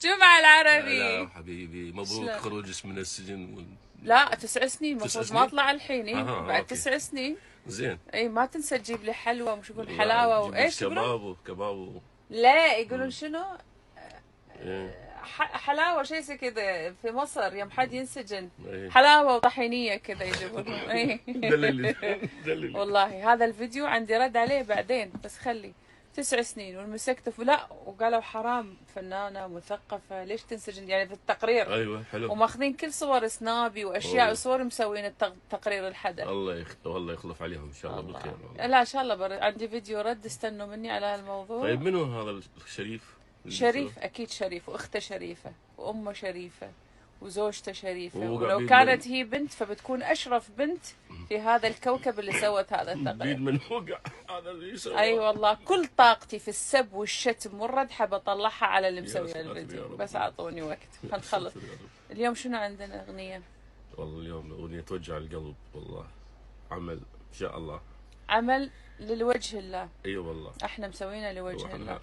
جمعة لا العربي. حبيبي، مبروك شلون؟ خروجك من السجن لا 9 سنين، 9 المفروض ما سنين؟ اطلع الحين، بعد اوكي. 9 سنين. زين. اي ما تنسى تجيب لي حلوى، وش يقول لا حلاوة جيب لك وايش يقولون؟ كباب وكباب لا يقولون شنو؟ ايه. حلاوة شيء زي كذا في مصر يوم حد ينسجن، ايه. حلاوة وطحينية كذا يجيبونهم. اي دللي دللي. والله هذا الفيديو عندي رد عليه بعدين، بس خلي. 9 سنين والمسكت لا، وقالوا حرام فنانة مثقفة ليش تنسجن يعني في التقرير. ايوه حلو. وماخذين كل صور سنابي واشياء والله. وصور مسوين التقرير الحدث. والله يخلف عليهم ان شاء الله بالخير والله. لا ان شاء الله عندي فيديو رد، استنوا مني على هالموضوع. طيب منو هذا الشريف؟ شريف اكيد شريف، واخته شريفة، وامه شريفه، وزوجته شريفة، وهو ولو بيد كانت هي بنت فبتكون اشرف بنت في هذا الكوكب اللي سوت هذا بيد التقرير. من وقع هذا اللي يسوى. اي والله كل طاقتي في السب والشتم والردحه بطلعها على اللي يا مسوي ساتر يا الفيديو، رب. بس اعطوني وقت يا هنخلص. ساتر يا رب. اليوم شنو عندنا اغنيه؟ والله اليوم اغنية توجع القلب والله. عمل ان شاء الله. عمل للوجه الله. اي والله. احنا مسوينه لوجه الله. واحنا